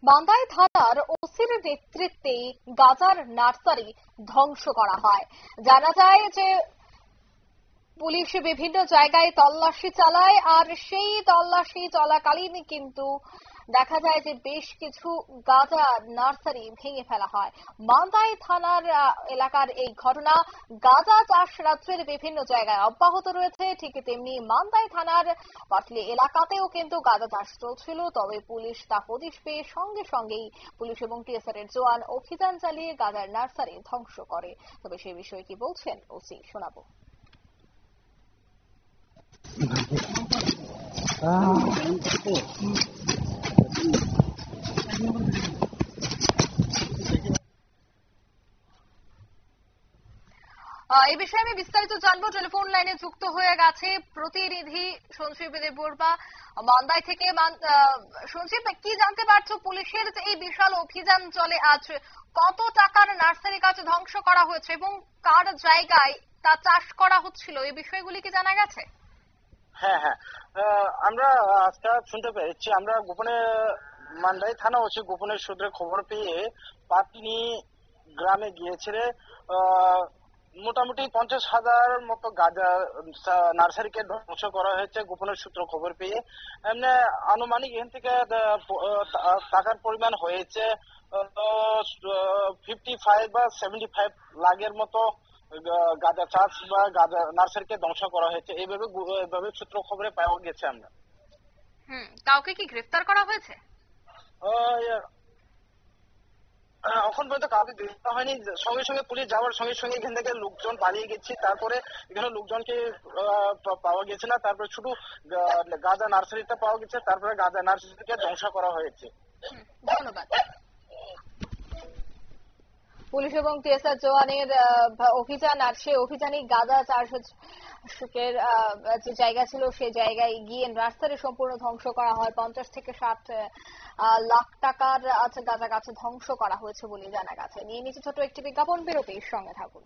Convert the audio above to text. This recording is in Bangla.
মান্দাই থানার ওসির নেতৃত্বে গাজার নার্সারি ধ্বংস করা হয়। জানা যায় যে পুলিশ বিভিন্ন জায়গায় তল্লাশি চালায়, আর সেই তল্লাশি চলাকালীন কিন্তু দেখা যায় যে বেশ কিছু গাঁজা নার্সারি ভেঙে ফেলা হয়। মান্দাই থানার এলাকার এই ঘটনা। গাঁজা চাষ রাজ্যের বিভিন্ন জায়গায় অব্যাহত রয়েছে, ঠিক তেমনি মান্দাই থানার পাটলি এলাকাতেও কিন্তু গাঁজা চাষ চলছিল। তবে পুলিশ তা হদিশ পেয়ে সঙ্গে সঙ্গেই পুলিশ এবং টিএসআর এর জওয়ান অভিযান চালিয়ে গাঁজার নার্সারি ধ্বংস করে। তবে সেই বিষয়ে কি বলছেন ওসি শোনাবো। এই বিষয়ে আমি বিস্তারিত জানবো। টেলিফোন লাইনে যুক্ত হয়ে গেছে প্রতিনিধি সঞ্জীব দেববর্মা মান্দাই থেকে। সঞ্জীব, কি জানতে পারছো পুলিশের যে এই বিশাল অভিযান চলে আজ, কত টাকার নার্সারি গাছ ধ্বংস করা হয়েছে এবং কার জায়গায় তা চাষ করা হচ্ছিল, এই বিষয়গুলি কি জানা গেছে? হ্যাঁ, আমরা আজকে শুনতে পেরেছি। আমরা গোপনে মান্দাই থানা ওসি গোপনের সূত্রে খবর পেয়ে পাটনি গ্রামে গিয়েছিলে। মোটামুটি 50,000 মতো গাঁজা নার্সারিকে ধ্বংস করা হয়েছে গোপনের সূত্র খবর পেয়ে। এমনি আনুমানিক এখান থেকে টাকার পরিমাণ হয়েছে 55 বা 75 লাখের মতো গাঁজা চাষ বা গাঁজা নার্সারিকে ধ্বংস করা হয়েছে, এইভাবে সূত্র খবরে পাওয়া গেছে। আমরা কাউকে কি গ্রেফতার করা হয়েছে? এখন পর্যন্ত কাউকে গ্রেফতার হয়নি। সঙ্গে সঙ্গে পুলিশ যাওয়ার সঙ্গে সঙ্গে এখান থেকে লোকজন পালিয়ে গেছে। তারপরে এখানে লোকজনকে পাওয়া গেছে না। তারপরে শুধু গাঁজা নার্সারিটা পাওয়া গেছে। তারপরে গাঁজা নার্সারিকে ধ্বংস করা হয়েছে। ধন্যবাদ। পুলিশ এবং টিএসআর জওয়ানের অভিযান, আর সেই অভিযানে গাঁজা চাষের যে জায়গা ছিল সেই জায়গায় গিয়ে নার্সারি সম্পূর্ণ ধ্বংস করা হয়। 50 থেকে 60 লাখ টাকার গাঁজা গাছ ধ্বংস করা হয়েছে বলে জানা গেছে। নিয়ে নিচে ছোট একটি বিজ্ঞাপন বিরতির সঙ্গে থাকুন।